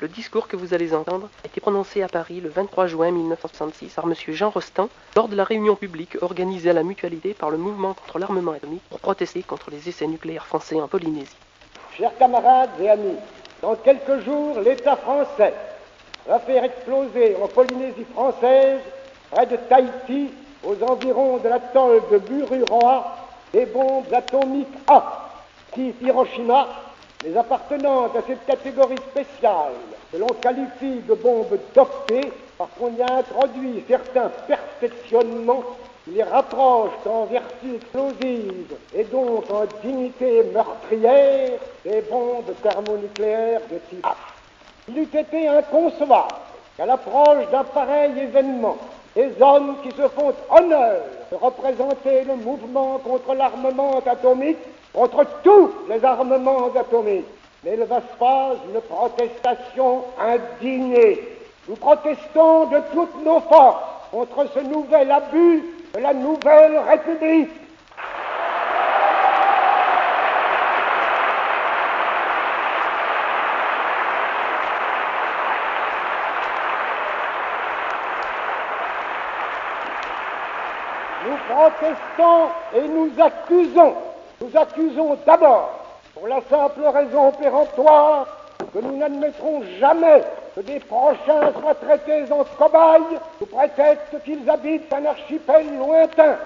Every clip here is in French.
Le discours que vous allez entendre a été prononcé à Paris le 23 juin 1966 par M. Jean Rostand lors de la réunion publique organisée à la Mutualité par le mouvement contre l'armement atomique pour protester contre les essais nucléaires français en Polynésie. Chers camarades et amis, dans quelques jours, l'État français va faire exploser en Polynésie française, près de Tahiti, aux environs de l'atoll de Mururoa, des bombes atomiques A, type Hiroshima, les appartenant à cette catégorie spéciale que l'on qualifie de bombes dopées parce qu'on y a introduit certains perfectionnements qui les rapprochent en vertu explosive et donc en dignité meurtrière des bombes thermonucléaires de type H. Il eût été inconcevable qu'à l'approche d'un pareil événement, des hommes qui se font honneur de représenter le mouvement contre l'armement atomique, contre tous les armements atomiques, n'élevent pas une protestation indignée. Nous protestons de toutes nos forces contre ce nouvel abus de la nouvelle République. Nous protestons et nous accusons. Nous accusons d'abord, pour la simple raison péremptoire, que nous n'admettrons jamais que des prochains soient traités en cobayes sous prétexte qu'ils habitent un archipel lointain.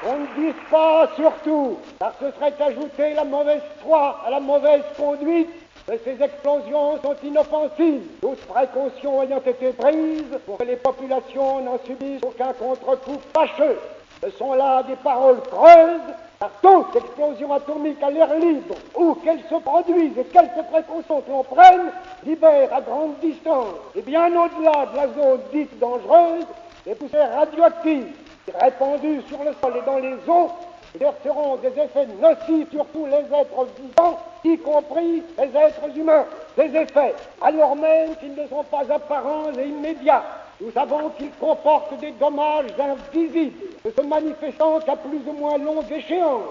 On ne dise pas surtout, car ce serait ajouter la mauvaise foi à la mauvaise conduite, que ces explosions sont inoffensives, toute précaution ayant été prise pour que les populations n'en subissent aucun contre-coup fâcheux. Ce sont là des paroles creuses, car toute explosion atomique à l'air libre, où qu'elle se produise et quelques précautions que l'on prenne, libère à grande distance, et bien au-delà de la zone dite dangereuse, des poussières radioactives, répandues sur le sol et dans les eaux, exerceront des effets nocifs sur tous les êtres vivants, y compris les êtres humains. Ces effets, alors même qu'ils ne sont pas apparents et immédiats, nous savons qu'ils comportent des dommages invisibles, ne se manifestant qu'à plus ou moins longue échéance,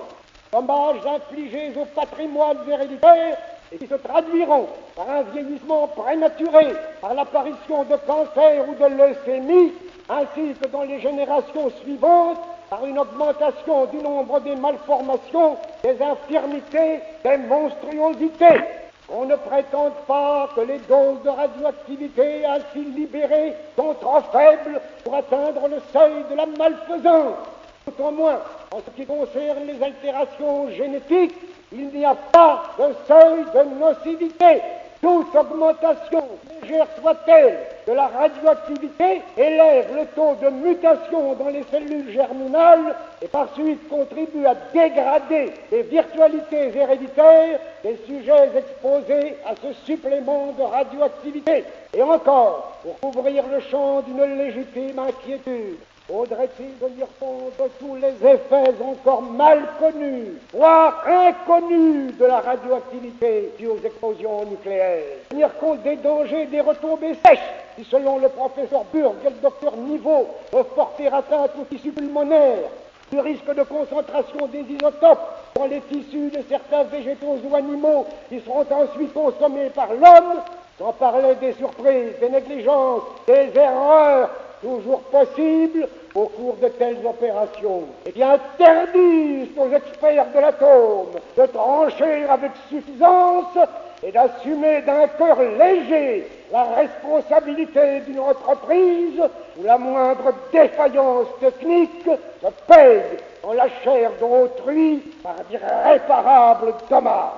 dommages infligés au patrimoine héréditaire et qui se traduiront par un vieillissement prématuré, par l'apparition de cancers ou de leucémie, ainsi que dans les générations suivantes, par une augmentation du nombre des malformations, des infirmités, des monstruosités. On ne prétende pas que les doses de radioactivité ainsi libérées sont trop faibles pour atteindre le seuil de la malfaisance. Tout au moins, en ce qui concerne les altérations génétiques, il n'y a pas de seuil de nocivité. Toute augmentation, légère soit-elle, de la radioactivité élève le taux de mutation dans les cellules germinales et par suite contribue à dégrader les virtualités héréditaires des sujets exposés à ce supplément de radioactivité. Et encore, pour couvrir le champ d'une légitime inquiétude, faudrait-il tenir compte de tous les effets encore mal connus, voire inconnus de la radioactivité due aux explosions nucléaires. Tenir compte des dangers des retombées sèches, qui selon le professeur Burg et le docteur Niveau peuvent porter atteinte aux tissus pulmonaires, du risque de concentration des isotopes dans les tissus de certains végétaux ou animaux qui seront ensuite consommés par l'homme, sans parler des surprises, des négligences, des erreurs toujours possible au cours de telles opérations, et qui interdisent aux experts de l'atome de trancher avec suffisance et d'assumer d'un cœur léger la responsabilité d'une entreprise où la moindre défaillance technique se paye dans la chair d'autrui par d'irréparables dommages.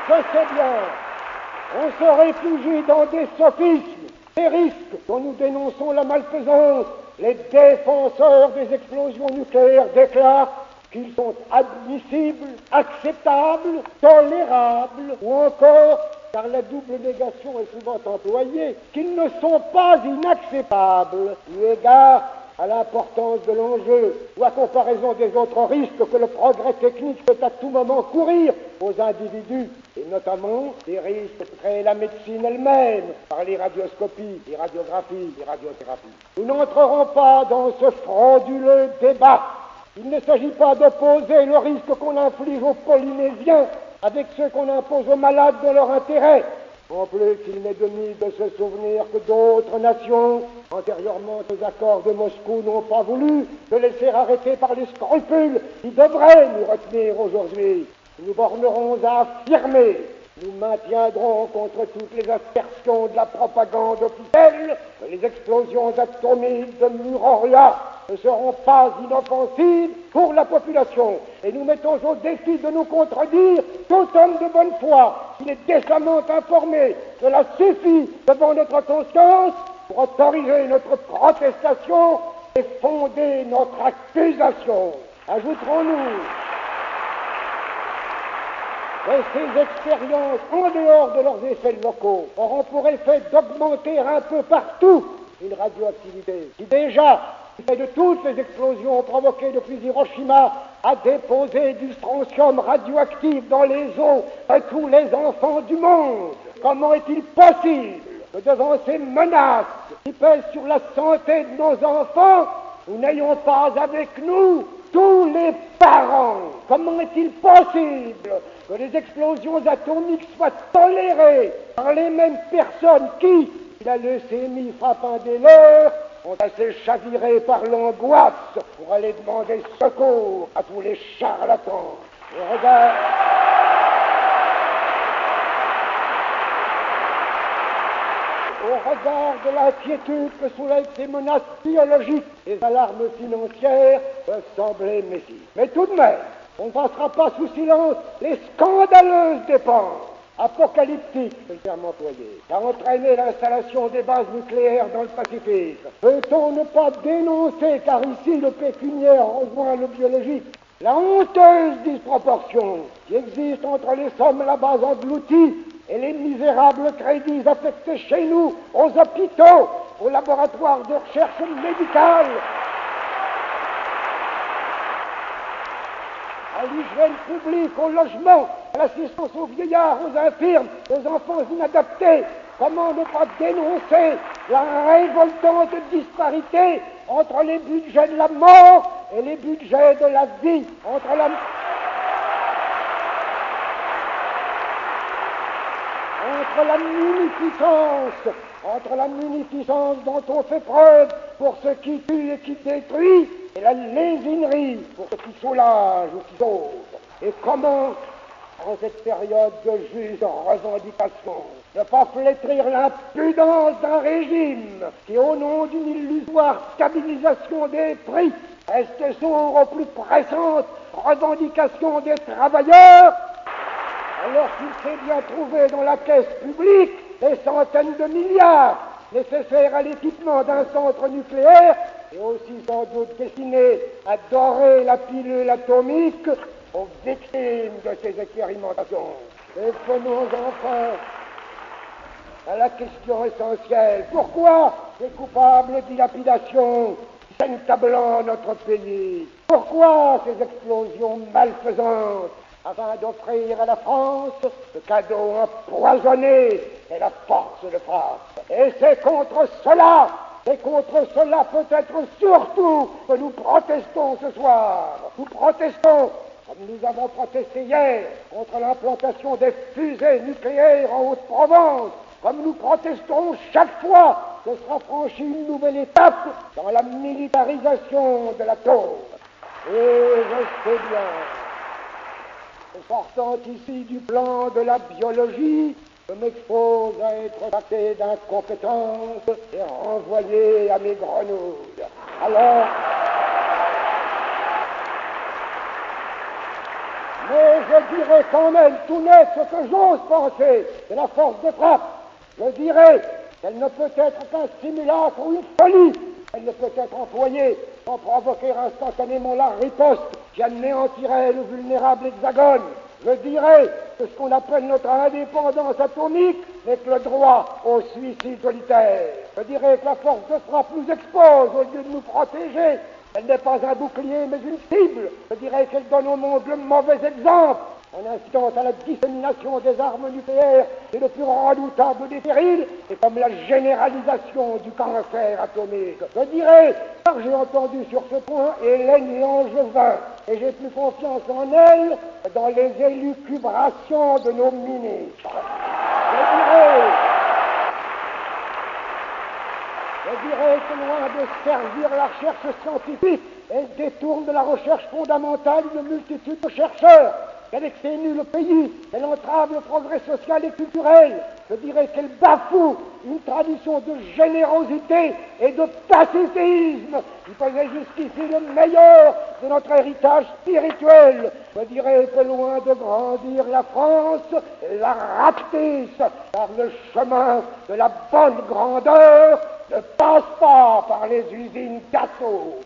Je sais bien, on se réfugie dans des sophismes, des risques dont nous dénonçons la malfaisance. Les défenseurs des explosions nucléaires déclarent qu'ils sont admissibles, acceptables, tolérables, ou encore, car la double négation est souvent employée, qu'ils ne sont pas inacceptables, eu égard à l'importance de l'enjeu ou à comparaison des autres risques que le progrès technique peut à tout moment courir aux individus et notamment des risques de créer la médecine elle-même par les radioscopies, les radiographies, les radiothérapies. Nous n'entrerons pas dans ce frauduleux débat. Il ne s'agit pas d'opposer le risque qu'on inflige aux Polynésiens avec ceux qu'on impose aux malades dans leur intérêt. En plus, il n'est de mise de se souvenir que d'autres nations, antérieurement aux accords de Moscou, n'ont pas voulu se laisser arrêter par les scrupules qui devraient nous retenir aujourd'hui. Nous bornerons à affirmer, nous maintiendrons contre toutes les aspersions de la propagande officielle que les explosions atomiques de Muroria ne seront pas inoffensives pour la population. Et nous mettons au défi de nous contredire tout homme de bonne foi. Il est décemment informé. Cela suffit devant notre conscience pour autoriser notre protestation et fonder notre accusation. Ajouterons-nous que ces expériences, en dehors de leurs effets locaux, auront pour effet d'augmenter un peu partout une radioactivité qui déjà, du fait de toutes les explosions provoquées depuis Hiroshima, a déposé du strontium radioactif dans les eaux de tous les enfants du monde. Comment est-il possible que devant ces menaces qui pèsent sur la santé de nos enfants, nous n'ayons pas avec nous tous les parents? Comment est-il possible que les explosions atomiques soient tolérées par les mêmes personnes qui, si la leucémie frappe un des leurs, ont assez chaviré par l'angoisse pour aller demander secours à tous les charlatans? Au regard de l'inquiétude que soulèvent ces menaces biologiques, les alarmes financières peuvent sembler messies. Mais tout de même, on ne passera pas sous silence les scandaleuses dépenses apocalyptiques, c'est le terme employé, qui a entraîné l'installation des bases nucléaires dans le Pacifique. Peut-on ne pas dénoncer, car ici le pécuniaire rejoint le biologique, la honteuse disproportion qui existe entre les sommes là-bas englouties et les misérables crédits affectés chez nous aux hôpitaux, aux laboratoires de recherche médicale, à l'hygiène publique, au logement, à l'assistance aux vieillards, aux infirmes, aux enfants inadaptés? Comment ne pas dénoncer la révoltante disparité entre les budgets de la mort et les budgets de la vie, entre la munificence dont on fait preuve pour ce qui tue et qui détruit, et la lésinerie pour ce qui soulage ou qui sauve. Et comment, en cette période de juste revendication, ne pas flétrir l'impudence d'un régime qui, au nom d'une illusoire stabilisation des prix, reste sourd aux plus pressantes revendications des travailleurs, alors qu'il s'est bien trouvé dans la caisse publique des centaines de milliards nécessaires à l'équipement d'un centre nucléaire et aussi sans doute destiné à dorer la pilule atomique aux victimes de ces expérimentations. Et venons enfin à la question essentielle. Pourquoi ces coupables dilapidations s'entablant notre pays? Pourquoi ces explosions malfaisantes afin d'offrir à la France le cadeau empoisonné et la force de frappe? Et c'est contre cela peut-être surtout que nous protestons ce soir. Nous protestons, comme nous avons protesté hier, contre l'implantation des fusées nucléaires en Haute-Provence, comme nous protestons chaque fois que sera franchie une nouvelle étape dans la militarisation de l'atome. Et je sais bien, sortant ici du plan de la biologie, je m'expose à être traité d'incompétence et renvoyé à mes grenouilles. Alors, mais je dirais quand même tout net ce que j'ose penser de la force de frappe. Je dirais qu'elle ne peut être qu'un simulacre ou une folie. Elle ne peut être employée sans provoquer instantanément la riposte qui anéantirait le vulnérable hexagone. Je dirais que ce qu'on appelle notre indépendance atomique n'est que le droit au suicide solitaire. Je dirais que la force de frappe nous expose au lieu de nous protéger. Elle n'est pas un bouclier mais une cible. Je dirais qu'elle donne au monde le mauvais exemple en incitant à la dissémination des armes nucléaires et le plus redoutable des périls, et comme la généralisation du cancer atomique. Je dirais, car j'ai entendu sur ce point Hélène Langevin, et j'ai plus confiance en elle que dans les élucubrations de nos ministres. Je dirais que loin de servir la recherche scientifique, elle détourne de la recherche fondamentale une multitude de chercheurs, qu'elle exténue le pays, qu'elle entrave le progrès social et culturel. Je dirais qu'elle bafoue une tradition de générosité et de pacifisme qui faisait jusqu'ici le meilleur de notre héritage spirituel. Je dirais que loin de grandir la France, elle la rapetisse, car le chemin de la bonne grandeur ne passe pas par les usines gâteaux.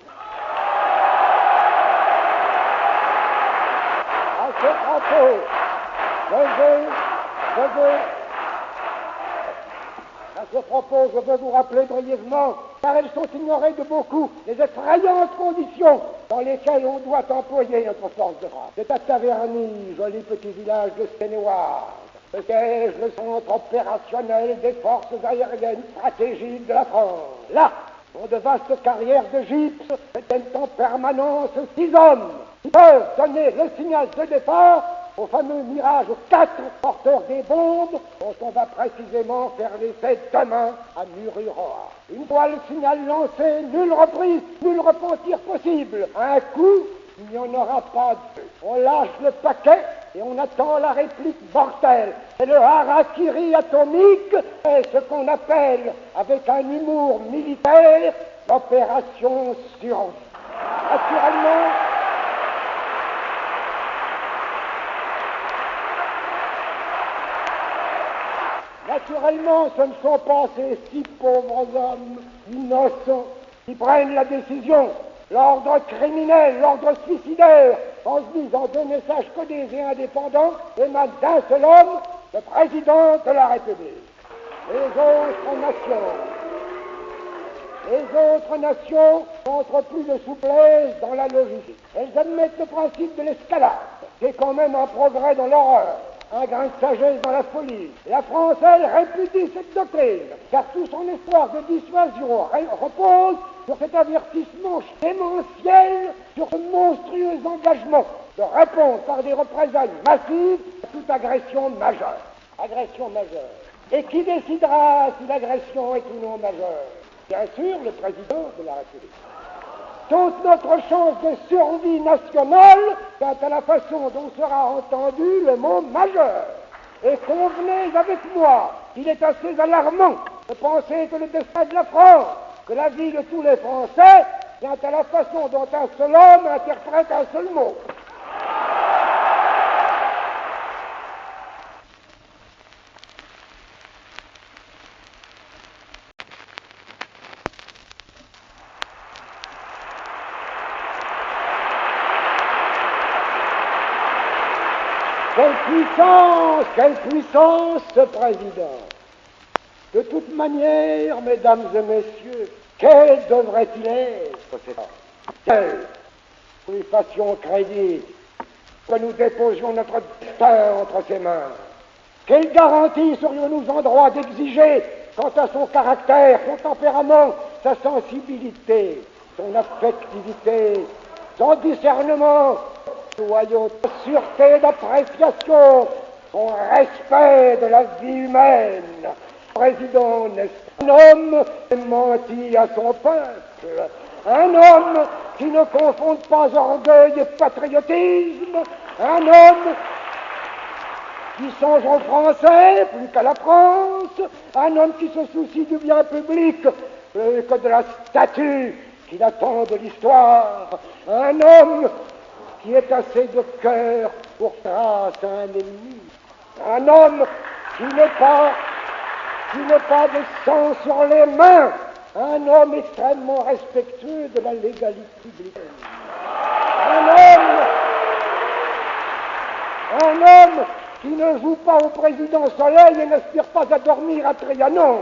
À ce propos, je veux vous rappeler brièvement, car elles sont ignorées de beaucoup, les effrayantes conditions dans lesquelles on doit employer notre force de frappe. C'est à Taverny, joli petit village de Seine-et-Oise, le siège, le centre opérationnel des forces aériennes stratégiques de la France. Là, ont de vastes carrières de gypse, détiennent en permanence 6 hommes qui peuvent donner le signal de départ au fameux Mirage 4 porteur des bombes dont on va précisément faire l'essai demain à Mururoa. Une fois le signal lancé, nulle reprise, nul repentir possible. Un coup, il n'y en aura pas deux. On lâche le paquet et on attend la réplique mortelle. C'est le harakiri atomique, c'est ce qu'on appelle, avec un humour militaire, l'opération survie. Naturellement, ce ne sont pas ces 6 pauvres hommes innocents qui prennent la décision. L'ordre criminel, l'ordre suicidaire, transmis en 2 messages codés et indépendants, émane d'un seul homme, le président de la République. Les autres nations montrent plus de souplesse dans la logique. Elles admettent le principe de l'escalade. C'est quand même un progrès dans l'horreur, un grain de sagesse dans la folie. La France, elle, répudie cette doctrine, car tout son espoir de dissuasion repose sur cet avertissement démentiel, sur ce monstrueux engagement de répondre par des représailles massives à toute agression majeure. Agression majeure. Et qui décidera si l'agression est ou non majeure? Bien sûr, le président de la République. Toute notre chance de survie nationale quant à la façon dont sera entendu le mot majeur. Et convenez avec moi qu'il est assez alarmant de penser que le destin de la France, que la vie de tous les Français, quant à la façon dont un seul homme interprète un seul mot. Quelle puissance, ce président! De toute manière, mesdames et messieurs, quel devrait-il être, cet homme? Quel nous lui fassions crédit, que nous déposions notre destin entre ses mains? Quelle garantie serions-nous en droit d'exiger quant à son caractère, son tempérament, sa sensibilité, son affectivité, son discernement, soyons de sûreté d'appréciation, son respect de la vie humaine? Président, n'est-ce pas un homme qui mentit à son peuple, un homme qui ne confonde pas orgueil et patriotisme, un homme qui songe aux Français plus qu'à la France, un homme qui se soucie du bien public plus que de la statue qu'il attend de l'histoire, un homme qui est assez de cœur pour grâce à un ennemi, un homme qui n'a pas de sang sur les mains, un homme extrêmement respectueux de la légalité publique, un homme qui ne joue pas au président Soleil et n'aspire pas à dormir à Trianon,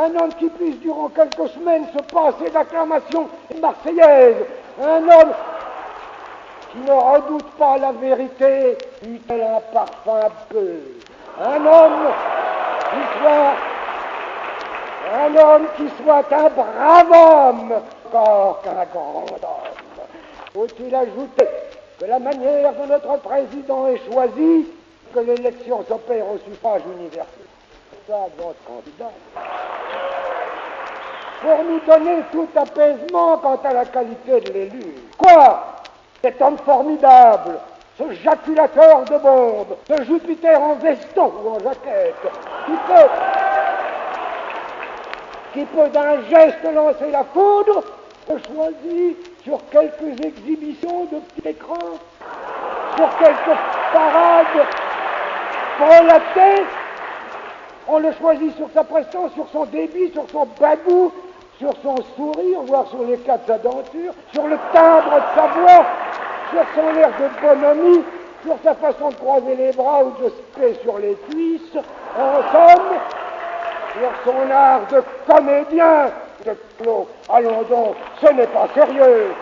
Un homme qui puisse durant quelques semaines se passer d'acclamations marseillaises. Un homme qui ne redoute pas la vérité, eût-elle un parfum peu. Un homme qui soit un brave homme, encore qu'un grand homme. Faut-il ajouter que la manière dont notre président est choisi, que l'élection s'opère au suffrage universel, ça, votre candidat, pour nous donner tout apaisement quant à la qualité de l'élu. Quoi? Cet homme formidable, ce jaculateur de bombes, ce Jupiter en veston ou en jaquette, qui peut d'un geste lancer la foudre, se choisit sur quelques exhibitions de petits écrans, sur quelques parades relatées. On le choisit sur sa prestance, sur son débit, sur son bagou, sur son sourire, voire sur l'éclat de sa denture, sur le timbre de sa voix, sur son air de bonhomie, sur sa façon de croiser les bras ou de se payer sur les cuisses, en somme, sur son art de comédien, de Claude. Allons donc, ce n'est pas sérieux,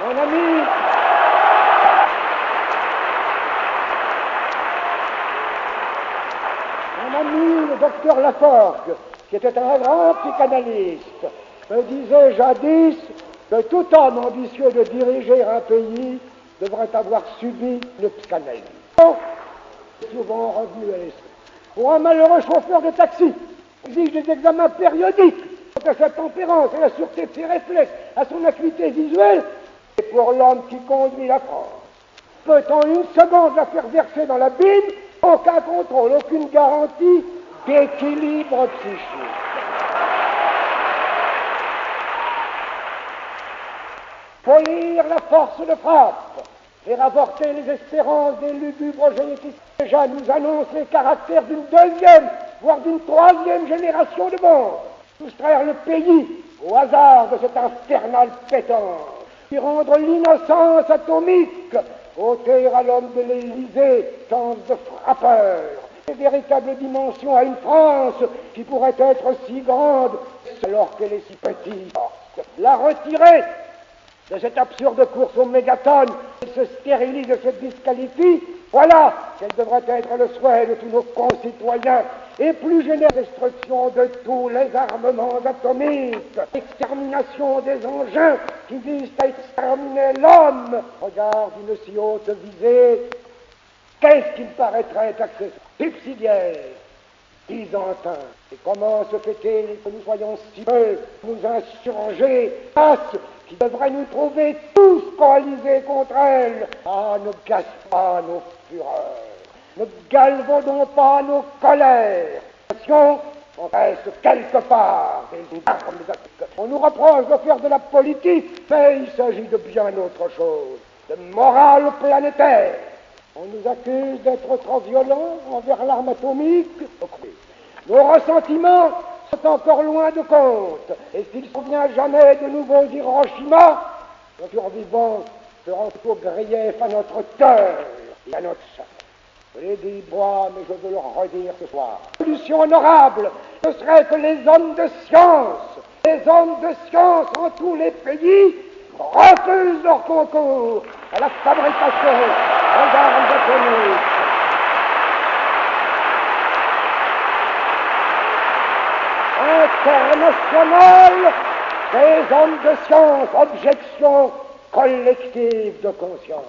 mon ami. Mon ami, le docteur Laforgue, qui était un grand psychanalyste, me disait jadis que tout homme ambitieux de diriger un pays devrait avoir subi une psychanalyse. Souvent revenu à l'esprit. Pour un malheureux chauffeur de taxi, exige des examens périodiques quant à sa tempérance, à la sûreté de ses réflexes, à son acuité visuelle. Et pour l'homme qui conduit la France, peut en une seconde la faire verser dans l'abîme, aucun contrôle, aucune garantie d'équilibre psychique. Polir la force de frappe, faire avorter les espérances des lugubres généticiens. Déjà nous annonce les caractères d'une deuxième, voire d'une troisième génération de bombes. Soustraire le pays au hasard de cette infernale pétence, y rendre l'innocence atomique, ôter à l'homme de l'Élysée chance de frappeur, des véritables dimensions à une France qui pourrait être si grande alors qu'elle est si petite. La retirer de cette absurde course au mégatonne, elle se stérilise, se disqualifie. Voilà quel devrait être le souhait de tous nos concitoyens, et plus génère destruction de tous les armements atomiques, extermination des engins qui visent à exterminer l'homme. Regarde une si haute visée, qu'est-ce qui me paraîtrait accessoire, subsidiaire, byzantin? Et comment se fait-il que nous soyons si peu, nous insurger, qui devrait nous trouver tous coalisés contre elle? Ah, ne casse pas nos fureurs, ne galvaudons pas nos colères. On reste quelque part des armes. On nous reproche de faire de la politique, mais il s'agit de bien autre chose, de morale planétaire. On nous accuse d'être trop violents envers l'arme atomique. Nos ressentiments sont encore loin de compte, et s'il ne vient jamais de nouveaux Hiroshima, nos survivants seront au grief à notre cœur et à notre sang. Je l'ai dit, moi, mais je veux le redire ce soir. La solution honorable, ce serait que les hommes de science en tous les pays refusent leur concours à la fabrication des armes atomiques. International des hommes de science, objection collective de conscience.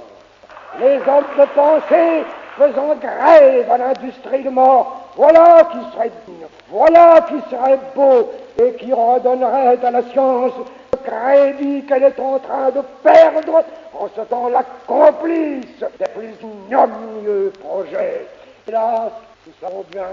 Les hommes de pensée faisant grève à l'industrie de mort, voilà qui serait digne, voilà qui serait beau et qui redonnerait à la science le crédit qu'elle est en train de perdre en ce temps-là complice des plus ignominieux projets. Hélas, nous savons bien,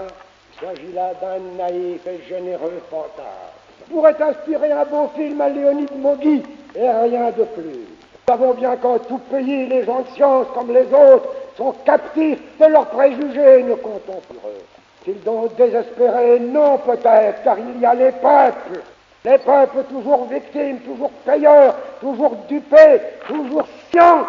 il s'agit là d'un naïf et généreux fantasme. Pourrait inspirer un beau film à Léonide Mogui et rien de plus. Nous savons bien qu'en tout pays, les gens de science comme les autres sont captifs de leurs préjugés, ne comptons pour eux. S'ils donc désespérés, non peut-être, car il y a les peuples toujours victimes, toujours payeurs, toujours dupés, toujours scients.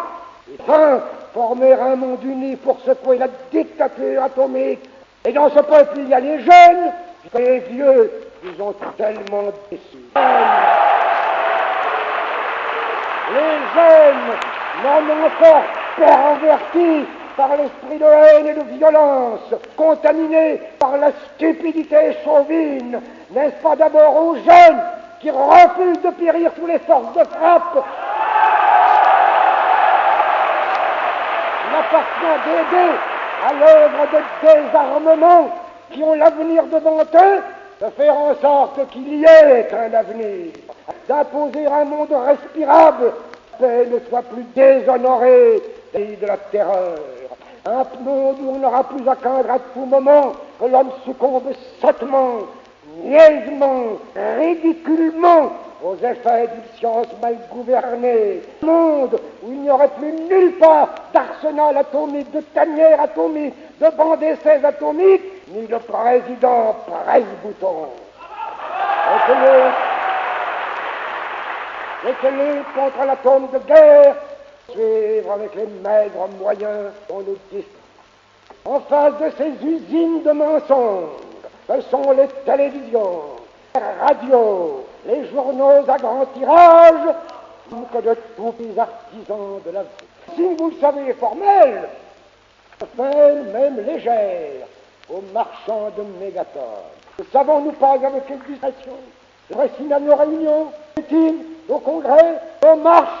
Enfin, former un monde uni pour secouer la dictature atomique. Et dans ce peuple, il y a les jeunes, les vieux, nous ont tellement déçus. Les jeunes n'en ont encore pervertis par l'esprit de haine et de violence, contaminés par la stupidité chauvine. N'est-ce pas d'abord aux jeunes qui refusent de périr sous les forces de frappe? Il appartient d'aider à l'œuvre de désarmement qui ont l'avenir devant eux, de faire en sorte qu'il y ait un avenir, d'imposer un monde respirable, paix ne soit plus déshonoré et de la terreur. Un monde où on n'aura plus à craindre à tout moment que l'homme succombe sottement, niaisement, ridiculement aux effets d'une science mal gouvernée. Un monde où il n'y aurait plus nulle part d'arsenal atomique, de tanière atomique, de banc d'essais atomiques, ni de président presse-bouton. Et que lutte contre l'atome de guerre, suivre avec les maigres moyens qu'on nous dispose. En face de ces usines de mensonges, que sont les télévisions, les radios, les journaux à grand tirage, que de tous les artisans de la vie. Si vous le savez formel, même légère, aux marchands de mégatonnes. Ne savons-nous pas avec exultation réciter nos réunions, meetings, nos congrès, nos marches,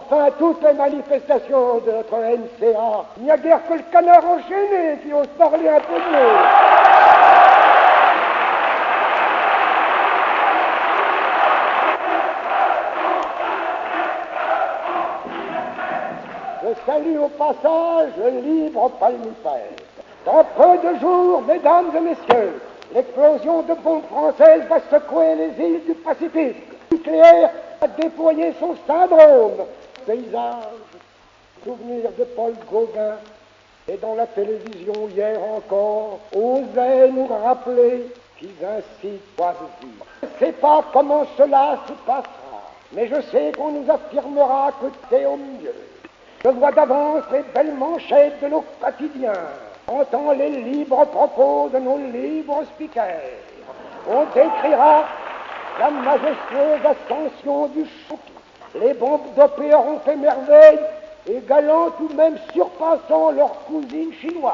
enfin toutes les manifestations de notre NCA. Il n'y a guère que le canard enchaîné qui ose parler un peu mieux. Je salue au passage le libre palmipède. Dans peu de jours, mesdames et messieurs, l'explosion de bombes françaises va secouer les îles du Pacifique. Le nucléaire a déployé son syndrome. Paysage, souvenir de Paul Gauguin, et dans la télévision hier encore, osait nous rappeler qu'ils ainsi doivent vivre. Je ne sais pas comment cela se passera, mais je sais qu'on nous affirmera que c'est au mieux. Je vois d'avance les belles manchettes de nos quotidiens. Entend les libres propos de nos libres speakers. On décrira la majestueuse ascension du chouki. Les bombes dopées auront fait merveille, égalant ou même surpassant leurs cousines chinoises.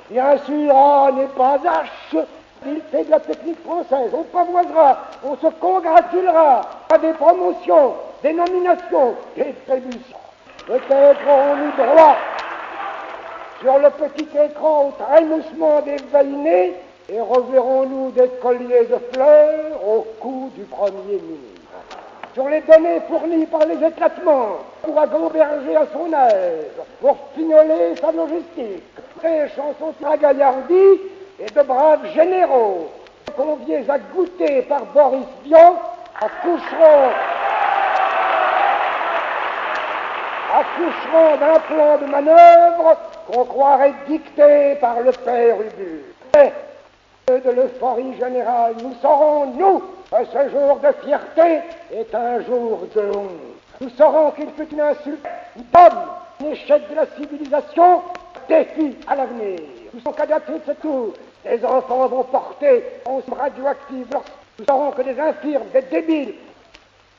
Bien sûr, on n'est pas H, il fait de la technique française. On pavoisera, on se congratulera à des promotions, des nominations, des tributions. Peut-être aurons-nous droit sur le petit écran au trémoussement des veinés et reverrons-nous des colliers de fleurs au cou du Premier ministre. Sur les données fournies par les éclatements, pour gamberger à son aise, pour fignoler sa logistique, des chansons gaillardie et de braves généraux, conviés à goûter par Boris Vian, accoucheront d'un plan de manœuvre qu'on croirait dicté par le père Ubu. Mais, de l'euphorie générale, nous saurons, nous, que ce jour de fierté est un jour de honte. Nous saurons qu'il fut une insulte, une pomme, un échec de la civilisation, défi à l'avenir. Nous saurons qu'à dater de ce tour, les enfants vont porter en radioactive. Nous saurons que des infirmes, des débiles,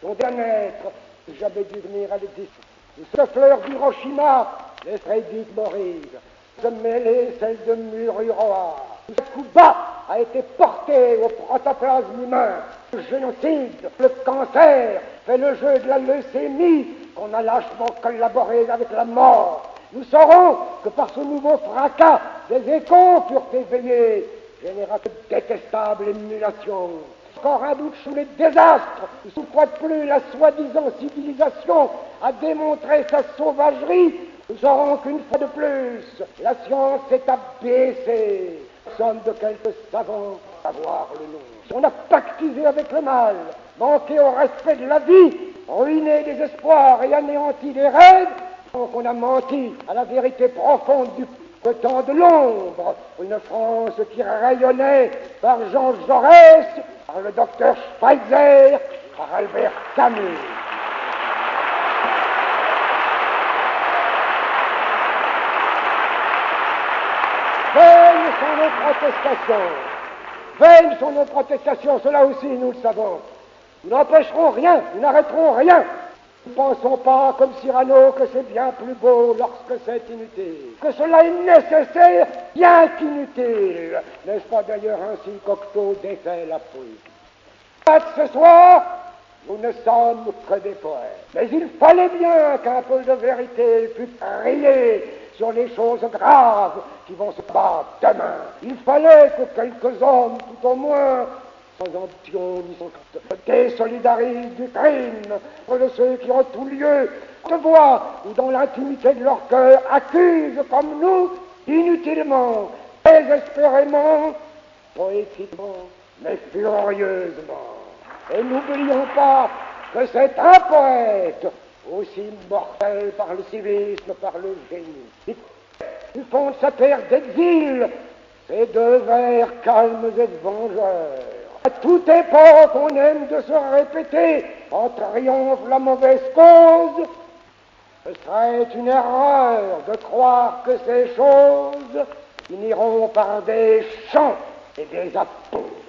dont des naître, jamais dû venir à l'existence. Ce fleur d'Hiroshima laisserait vite mourir, se mêler celle de Mururoa. Ce coup bas a été porté au protoplasme humain. Le génocide, le cancer, fait le jeu de la leucémie qu'on a lâchement collaboré avec la mort. Nous saurons que par ce nouveau fracas, des échos furent éveillés, généra de détestables émulations. Encore un doute sous les désastres, sous quoi de plus la soi-disant civilisation a démontré sa sauvagerie, nous saurons qu'une fois de plus, la science s'est abaissée. Somme de quelques savants à voir le nom. On a pactisé avec le mal, manqué au respect de la vie, ruiné des espoirs et anéanti des rêves, donc on a menti à la vérité profonde du temps de l'ombre, une France qui rayonnait par Jean Jaurès, par le docteur Schweitzer, par Albert Camus. Veillent sont les protestations, vaines sont nos protestations, cela aussi nous le savons. Nous n'empêcherons rien, nous n'arrêterons rien. Ne pensons pas, comme Cyrano, que c'est bien plus beau lorsque c'est inutile, que cela est nécessaire, bien qu'inutile. N'est-ce pas d'ailleurs ainsi qu'Octo défait la poésie? Ce soir, nous ne sommes que des poètes. Mais il fallait bien qu'un peu de vérité pût briller sur les choses graves qui vont se battre demain. Il fallait que quelques hommes, tout au moins, sans ambition ni sans désolidarisent du crime, de ceux qui ont tout lieu de voir ou dans l'intimité de leur cœur accusent comme nous, inutilement, désespérément, poétiquement, mais furieusement. Et n'oublions pas que c'est un poète, aussi mortel par le civisme, par le génie. Du fond de sa terre d'exil, ces deux vers calmes et vengeurs. À toute époque, on aime de se répéter, en triomphe la mauvaise cause. Ce serait une erreur de croire que ces choses finiront par des chants et des apôtres.